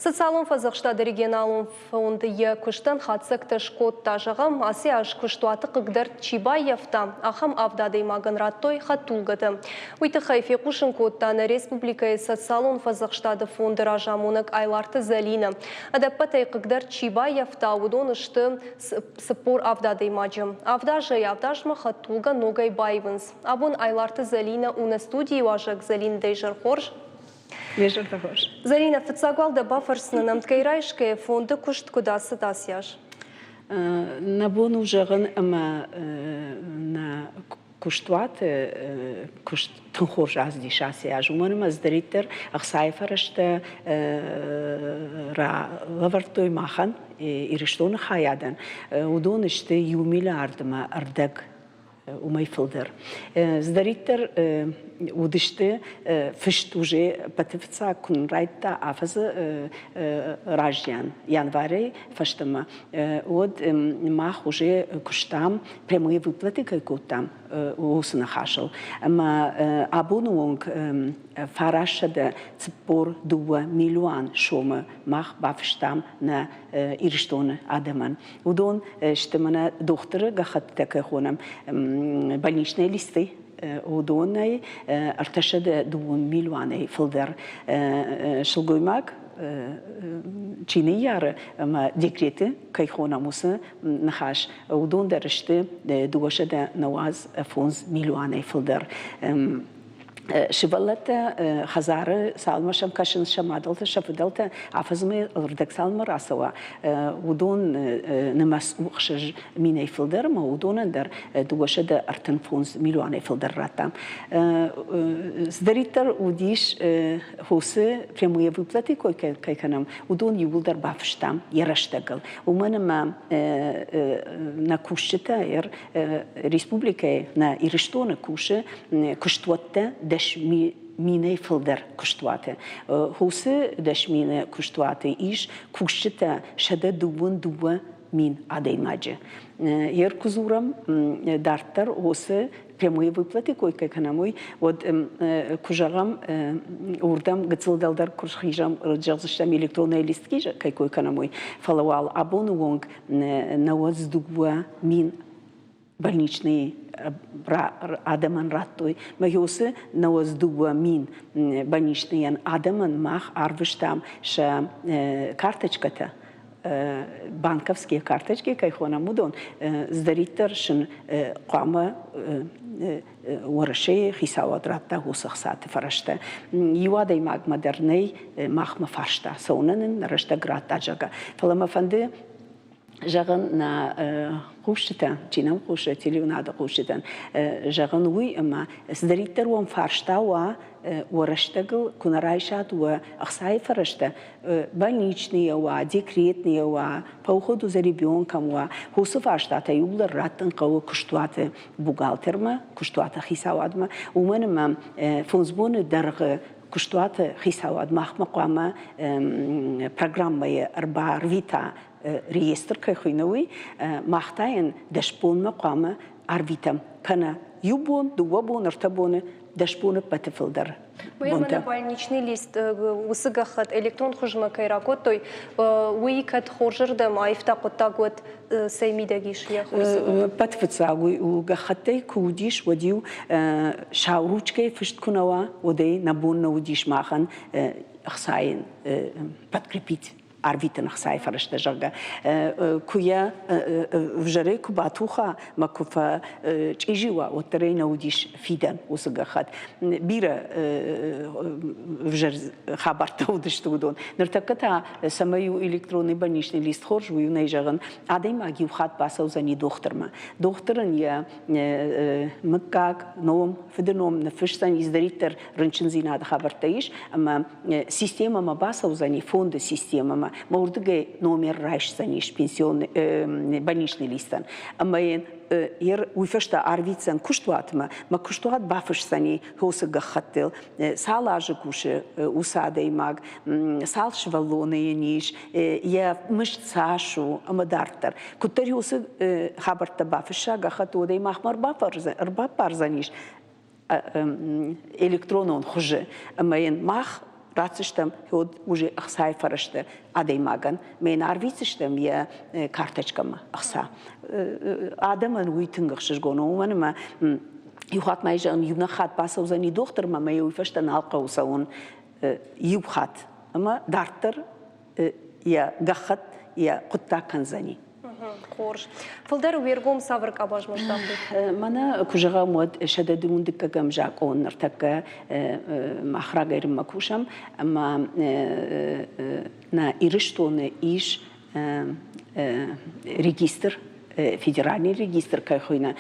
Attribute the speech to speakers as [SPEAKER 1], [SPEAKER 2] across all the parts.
[SPEAKER 1] Социалон фазықштады регионалон фонды күштін қатсықты шкотта жағам асе аш күштуаты қығдар Чибаевта ахам авдады мағын раттой хаттулғады. Уйты хайфе құшын коттаны республикай социалон фазықштады фонды ражамунық айларты зәліні. Адаппатай қығдар Чибаевта удон ұшты сыппор авдады мағым. Авдажы авдажмы хаттулға ногай байвынс. Абун айларты зәліні уны студии важық зәлін дейжір хорж. Зарина, фицагвалда бафарсны намткайрайшкая фонды кушт кудасы дасяж?
[SPEAKER 2] Набону жағын ама на куштуаты кушт тынхор жазди шасяж. Уманым аздаритер ақсайфарашта ра лавартой махан ириштоны хаядан. Удон ішті юмилі ардыма ардаг умайфылдыр. Здаритер удышты фишт уже патифца кунрайта афазы ражьян январей фаштама от мах уже куштам прямые выплаты какой-то усна хашел. Ама абонунг фарашада цпор 2 миллион шома мах бафштам на ирштоны адаман. Удон штамана докторы гахат такахонам больничные листы ودوني ارتشد 2 مليون فلدر شلقوماك چینیار ما دکریت که خونه موسه نخاش ودون درشته دوشده 15 میلیون فلدر شبلت خزاره سالم شم کشن شمادلت شفدلت عفزمي ردك سالم راسوا ودون نمس وخش مين فلدر ما ودون در دوشد ارتن 15 مليون فلدر راتم سدريتر وديش هوسه прямые выплаты كي كنم ودون يولدر بافشتام يرشتغل ومن ما نكوشتا республика на ириштона куше куштватта دش مینه فلدر کشتواته. هوسه دش مینه کشتواته ایش کشته شده دو مین عدای ماجه. یر کزورم دارتر هوسه прямые выплаты койка экономой вот кужагам урдам гцылдалдар куршхижам жазыштам электронный листки койка экономой фалавал абонуонг на воздугва мин больничные адаман раттой магиосы на воздугва мин больничные адаман мах арвыштам ша карточка-то банковские карточки, кайхона мудон, сдаритер шин қама ورشه خیساوات رابطه هوسخسات فرشته یواده ماگ مدرنی ماخ مفرشته سونن رشته گرات تاجگا فلما فنده جغن نا خوشتن چینم خوشه تلیوناده خوشتن جغن وی اما سدریتر وام فرشته و ورشتگل کنارایشات و اخسای فرشته больничные و دکریتنی و پاوخود زریبیون کم و حوص فرشته تیول راتن قو کشتوات بوغالترما کشتوات خیساوات ما و من ما فونزبون درغ کشتوات خیساوات مقام برنامه اربع ویتا реестр кайхуйновый махтаен дашпон мaqama арвитам кана юбон дуабон артабоны дашпоны патефилдер.
[SPEAKER 1] Мына больничный лист усыгахат электрон хужма кайракот той уикат хоржырдам айфта коттагот сеймидагиш я хорсы.
[SPEAKER 2] Патфицагуй у гахатай кудиш водил шауручкой фишткунава водей набон наудиш махан ахсайн подкрепить. Арвитен хсай фарашта жага куя вжаре кубатуха макуфа чижива отрейна удиш фидан усгахат бира вжар хабарта удиштудон нертаката самаю электронный больничный лист хорж уюнай жаган адай маги хат басаузани докторма докторын я макак ном фиденом нафишсан издаритер рынчинзинада хабартаиш ама система ма басаузани фонды система Маурдыгай номер райшсаниш пенсионный больничный листан. Амаен ер уйфешта арвицан куштуатма, ма куштуат бафешсани хосы гахаттел, салажы куши усадей маг, сал швалоны яниш, я мышцашу амадартар. Кутари хосы хабарта бафеша гахатодей махмар бафарзаниш. Электронон хуже. Амаен мах рацштам уже ахсай фарашты адаймаган мен арвицштам я карточкам ахса адаман уйтынгыш гономаныма юхат майжан юнахат басаузани дохтырма май уйфаштан алқаусаун юхат ама дартыр я гахат я кутта канзани
[SPEAKER 1] Хорш. Фылдар вергом саврк абажмаштан бит.
[SPEAKER 2] Мана кужага мод шададун диккагам жакон нартака махрагайрым макушам, ама на ириштоны иш регистр, федеральный регистр кайхойна,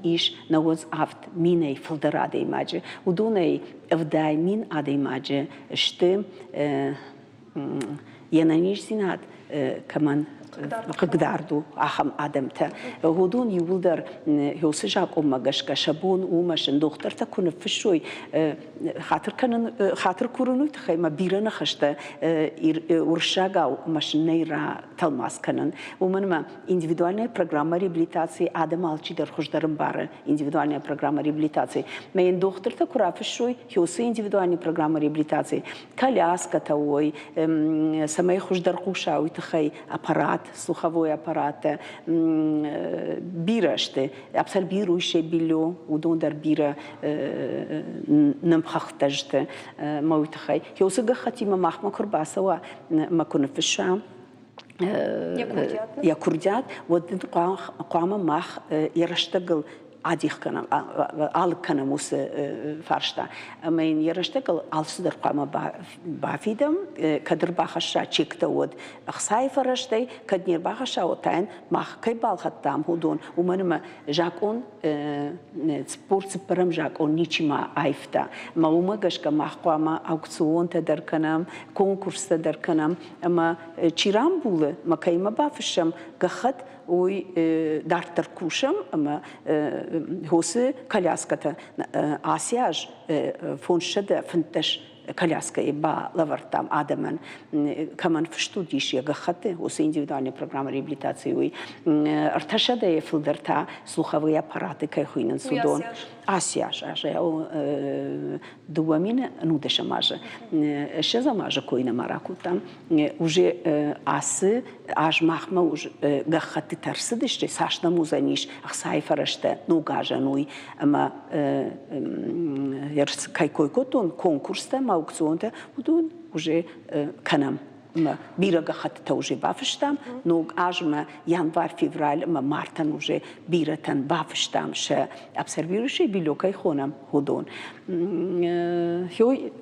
[SPEAKER 2] иш навоз авт миней фылдар адаймаджи, удуней вдай мин адаймаджи, шты янаниш зинат каман قدردو آخم آدمته هودون یولدر هوسجاک مگشک شبون ماشن دختر تا کنه فشوی خاطر کرونوی تخیم بیرن خشته ورشاگاو ماشن نیرا تلماس کنن من ما individualne programa реабилитации آدم алчи در خوش درم باره individualne programa реабилитации من دختر تا کره فشوی هوس individualne programa реабилитации коляска توی سمای خوش در خوشاوی تخی аппарат слуховой аппарат бираште абсолбирующее белье удондар бира намхахтажте мойтхай хёсга хатима махма курбасова макунафша я курдят вот قام мах ярштагл адих канам ал канам ус фаршта мен ярштагл алсыдар قام бафидам кадр бахаша чекта вот ахсай фараштай каднир бахаша отайн мах кай балхаттам худон уманыма жакон спорт спарам жакон ничима айфта маума гашка мах قام аукцион тадар канам конкурс тадар канам ама чирам булы макайма бафшам гахат ой дартар кушам ама هوسه коляската آسیاج فونشده فنتش коляска и ба лавартам адаман каман фштудиш я гахате هوسه индивидуальная программа реабилитации ой арташада е филдерта слуховые аппараты кайхуинен судон آسیاج دوامین نودش ماجه شزا ماجه کوینه مراکوتام уже آسه آج مخمه уже гахати ترسدش ساشنا موزانیش اخسای فرشته نوگاجنوی اما ерс кайкой котон конкурста аукционта удун уже канам бира гахатта уже бафштам но ажма январь февраль мартан уже биратан бафштам ше обсервирующий билокай хонам ходон хой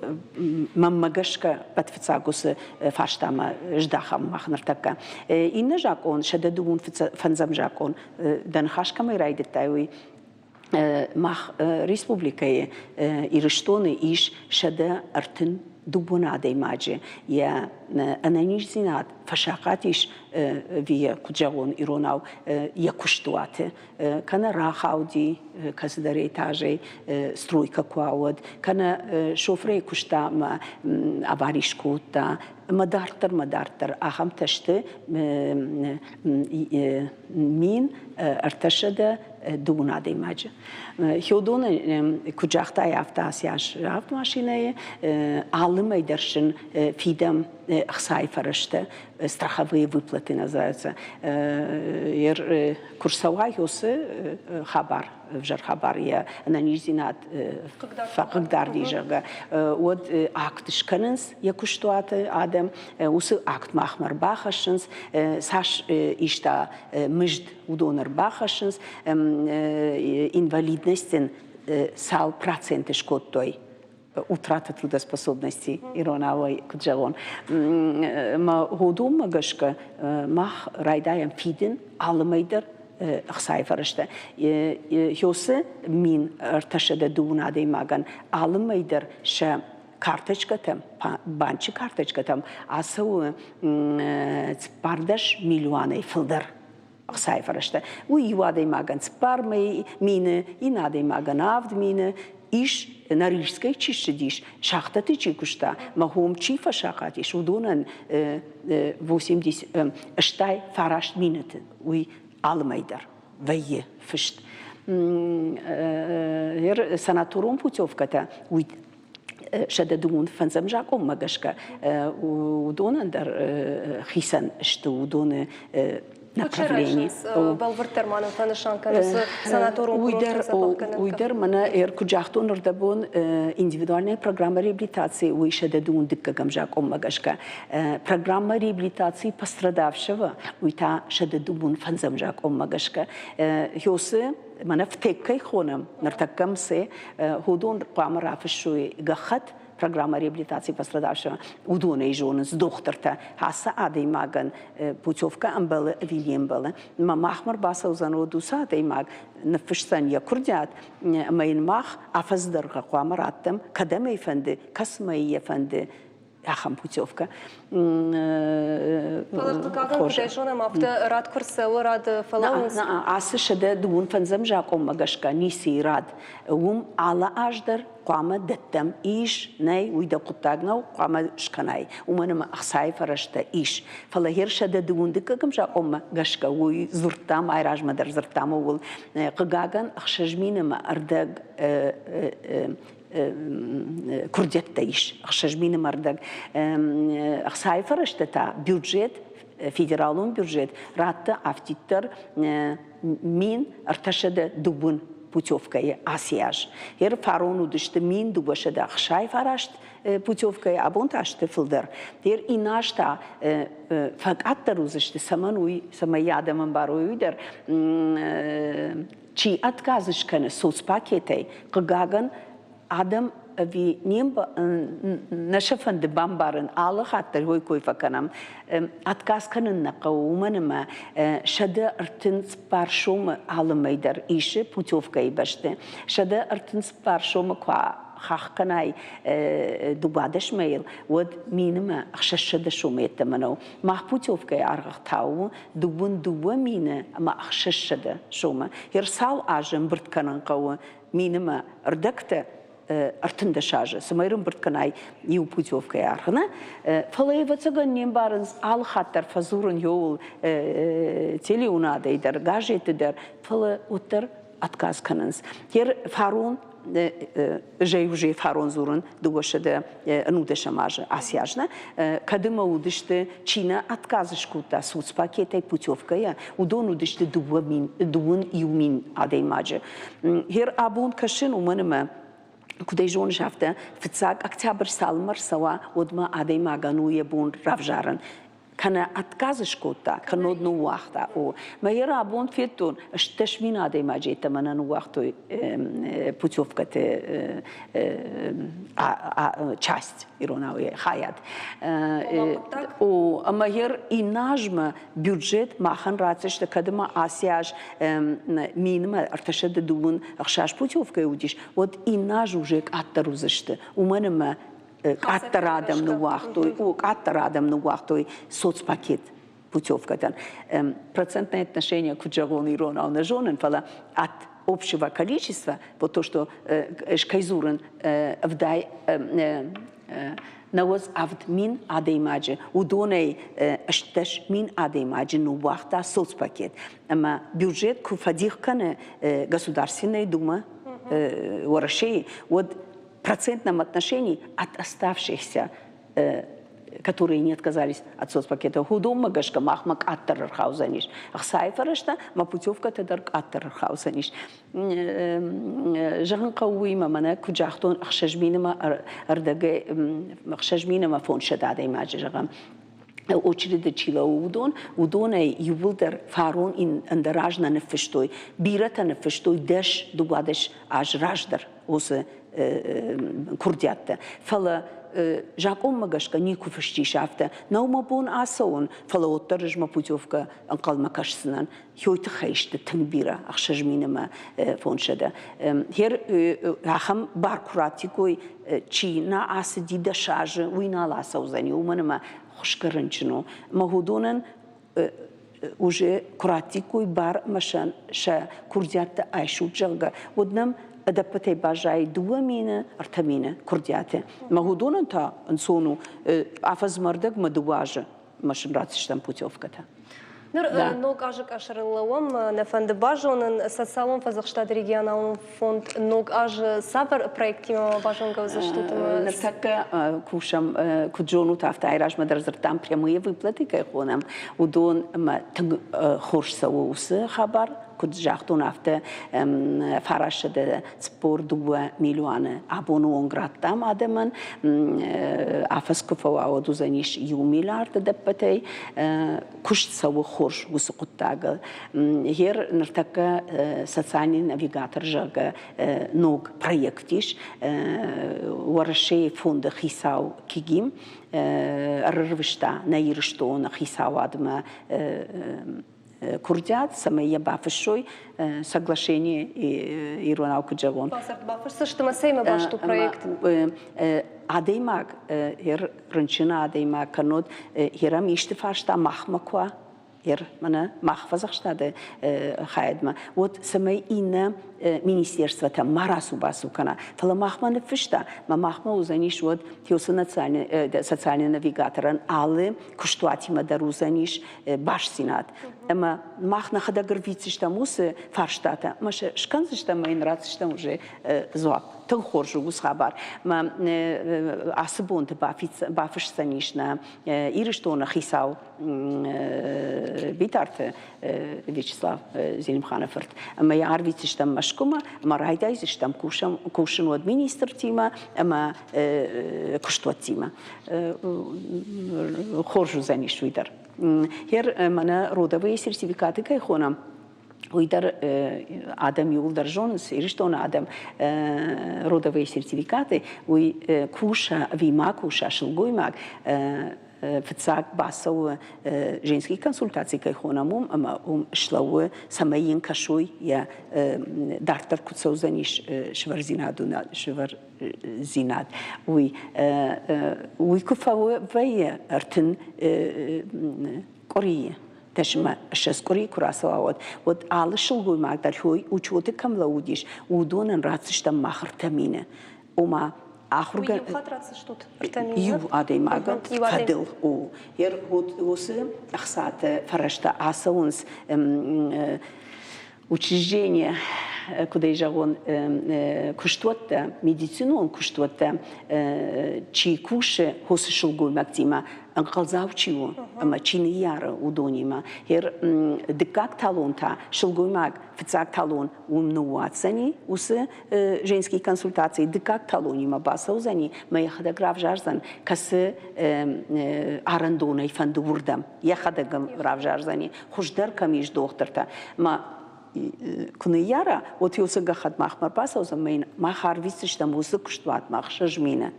[SPEAKER 2] маммагашка патфцагус фаштама ждахам махнартака инна жакон шададун фанзам жакон дан хашкамай райдетайуй мах республикае ириштоны иш шада артын дубунадей маджи я ананиш зинат фашакатиш вия куджагон иронау я куштуате кана рахауди каздаре этажей стройка куауд кана шофрей куштама аваришкута мадартер ахам ташты мин арташада дубунадей маджи хёдон куджахтай автоасяш автомашине алымай дершин фидам ахсай фараште страховые выплаты называются курсовая юсы хабар вжар хабар я ананизинат факдар дижага вот акт шканенс я куштуаты адам усы акт махмар бахашенс саш ишта мыжд удонер бахашенс инвалидностен сал проценты шкоттой утрата трудоспособности иронавой куджагон ма годум магашка мах райдаям фиден алмайдер ахсай фарашта хёсе мин арташада дунадей маган алмайдер ша карточкатам банчи карточкатам асау пардаш миллионы филдер ахсай фарашта у юадей маган спармей мине инадей маган авд мине иш на рижской чищедиш шахта ты чикушта магум чифа шахатиш удонан 80 штай фараш минуты уй алмайдар вайе фишт санаторум путевката уй شددون فنزم جاكم مجشكا ودون اندر خيسن اشتو ودون направление.
[SPEAKER 1] Балвартер мана танышан канысы санаторум
[SPEAKER 2] уйдер мана куджахтун рдабун индивидуальная программа реабилитации уйшедедун дикка гамжаком магашка. Программа реабилитации пострадавшего уйта шедедун фанзам жаком магашка. Хёсы мана втеккай хонам нартаккамсе худун памарафшуй гахат программа реабилитации пострадавшего удоны жонс докторта хаса адей маган путевка амбала вильямбала махмар баса узану дуса адей маг نفشتن يا كرديات ما ينمخ أفزدر قوامراتم كدم يفند كسمة يفند أخم بوتيوفكا.
[SPEAKER 1] فلتقاعد كديشونا ما فت راد كرسة وراد فلاونس.
[SPEAKER 2] عاس شدة دون فنزم جاكم مجشكا نيسي راد على أجدر قامة دتم إيش ناي ويدا قطعنا وقامة شكناي ومن ما أخساي فرشتا إيش فلا هير شدة دون دككم جاكم مجشكا وزرتام عيراج مدر زرتام وول قاعن أخشجمين ما أردق كرديت تايش أخشجمين مردق أخساي فرشتا بيوجيت فيدرالون بيوجيت رات عفتيتر مين ارتشد دوبون путевкой асияж. Ер фарону дышты мин дубашада ахшай фарашт путевкой абонташты филдер. Ер инашта факаттар узышты самануй самаядаман баруйдер чи отказышканы соцпакетой кыгаган адам vi nimba nashafan de bambaran alla khater hoy koy fakanam atkas kanen naqawmanma shada artin sparshum almayder ishe putovkay bashte shada artin sparshum kwa خاخكناي دوبادش ميل ود مينما أخشش شوميت تمنو محبوتوف كي أرغ تاو دوبون مينا ما أخشش شوما يرسال أجم برد كنن قوة مينما ردكت артында шажы, сымайрым біртканай еу путевка ярғына. Фалайвацыған нем барыныз ал хаттар фазурын еуыл телеунадайдар, гажетідер, фалы оттар отказ каныныз. Тер фарун, жей фарун зурын дугашыды нудыша мажы асяжна. Кадыма удышты чина отказыш кута соцпакетай путевкая, удон удышты дуын юмин адей мажы. Хер абун кашын уманыма куда жон шафта фцак октябрь салмар сава одма адей магану ебун равжаран كان أتكازش كوتا كان ودنو وقتا أو ما يرى أبون فيتون اشتشمين هذا ما جيت من أنو وقتو بتشوف كت часть إيروناوي خيات أو أما ير إناجم بيوجت ما خن راتش تقدم آسياج مين ما ارتشد دون أخشاش بتشوف كيوديش ود إناج وجك أتروزشت ومن ما каттарадам ну вахтой соцпакет путевка. Процентное отношение к джагону и рону на женен фала от общего количества, вот то, что шкайзурен вдай نوز عفت مين عادي ماجي ودوني اشتش مين عادي ماجي نو وقتا соц пакет. أما бюджет كفديق كان государственной думы ورشي ود процентном отношении от оставшихся, которые не отказались от соцпакета. Худом магашка махмак аттархаузаниш. Ахсайфарашта мапутевка тедарк аттархаузаниш. Жаган кауима мана куджахтон ахшажминама ардаге ахшажминама фон шадада имаджи жаган. очередь чила удоне ювулдер фарон ин андражна нефештой бирата нефештой деш дугадеш аж раждар осе курдятта фала жаком магашка нику фешти шафта наума бон асаун фала оттаржма путевка анкал макашсынан хойт хайшты тынбира ахшажминама фоншада хер ахам баркуратикой чина асди дашаже уинала саузани уманама خشكرنشنو مهودونن уже куратикуй бар машан ша курдята айшу джалга однам адапате бажай дуамина артамина курдяте махудонан та ансону афаз мардак мадуажа машин рацштам путевката
[SPEAKER 1] Ног ажик ашарылауым, нефенді бажонын социалон фазықштады регионалын фонд ног аж сабыр проектима бажонга взаштутымыз.
[SPEAKER 2] Нартака кушам куджону тафта айраж мадразыртам прямые выплаты кайхонам. Удон хорш саусы хабар. Куджахтун афте фарашыды спор 2 миллионы абону граттам адеман афас куфава одузаниш 1 миллиард деппетей кушт сау хорш гусукуттагы хер нартака социальный навигатор жага ног проектиш варашей фонда хисау кигим рырвышта наирштона хисау адма Курдят, самое бафшой соглашение и Ронауку Джавон.
[SPEAKER 1] Бафшса, что мы сейме башту проект.
[SPEAKER 2] Адеймаг, ранчина адеймаг, канод, херам иштефашта махмаква. Мана махфазахштады хайдма. Вот самое инна министерство там марасу басукана. Фала махманы фишта, махма узаниш вот тиосы социальный навигаторан алы куштуати мадару заниш баш синат. Эма махна хада грвицишта мусы фарштата. Маша шканзишта майн рацишта уже зоап. Тон хоржу гусхабар. Ма асбонт бафиш санишна ириштона хисау битарте Вячеслав Зелимхановерт. Ма я арвицишта машкума, ма райдайзишта кушану администратима, ма куштуатима. Хоржу заниш видар. Хер мана родовые сертификаты кайхонам. Уйдар Адам Юлдар Жонс, и что он Адам родовые сертификаты, уй куша вима куша шелгуймак фцак басау женские консультации кайхонамум, ама шлауе самаин кашуй я дартар куцаузаниш шварзинадуна шварзинад, уй куфауе вая артен Корее. Ташма шескори курасавод. Вот алышыл гоймак дархой учоты камлаудиш. Удонан рацишта махартамина. Ома ахурга.
[SPEAKER 1] Юхат рациштут.
[SPEAKER 2] Ю адеймага фадил о. Ер вот осы ахсата фарашта асаунс учреждение, куда ежагон куштуатта медицину он куштуатта чи куше хосы шулгой мактима анкалзавчиу ама чини яра удонима хер декак талонта шулгой мак фцак талон умнуатсани усы женские консультации декак талонима басаузани моя хадаграф жарзан касы арандона и фандурдам я хадаграф жарзани хуждар камиш докторта ма Кунияра, вот я сагахат махмар паса, узамейн махар висишта музык штуат махшажмина.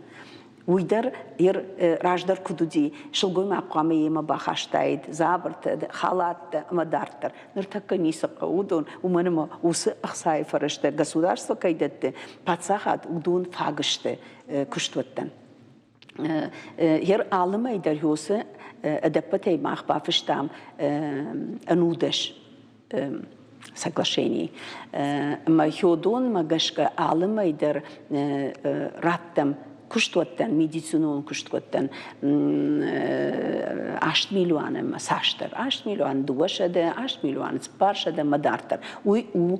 [SPEAKER 2] Уйдар раждар кудуди, шелгой мапками ема бахаштайд, забарт, халат, мадартар. Нартака нисака удон, уманема усы ахсай фараште, государство кайдетте, пацахат удон фагаште куштуаттан. Хер алыма идар юсы, адапатей мах бафыштам анудаш. Соглашений. Махиодон магашка алымайдер раттам куштуаттан медицинон куштуаттан 8 миллионам саштар 8 миллион дуашаде 8 миллион спаршаде мадартар уй у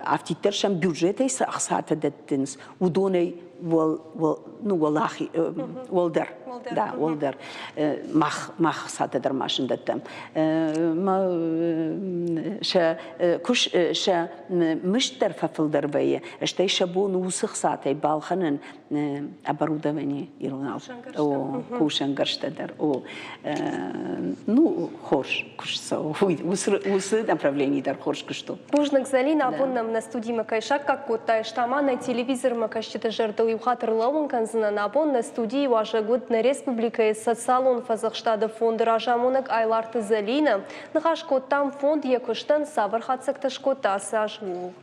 [SPEAKER 2] автитершам бюджетай сахсата деттинс удоней والله ولدر دا ولدر مخ ساته در ماشین دادم ما كش مشتر ففلدر بيه اشتي شبون وسخ ساته بالخنن أبروده مني يروناو أو كوشن قرشتدر أو ну хорш кушсо усы направлений дар хорш кушто
[SPEAKER 1] Бужнак Залина абоннам на студии Макайшак как кота штама на телевизор Макайшчита жертвы ухатырлауын канзына на абон на студии ваша год на республика социалон фазахштада фонд ражамонак айларты Залина нахаш коттам фонд якуштан сабыр хатсакташ кота сажу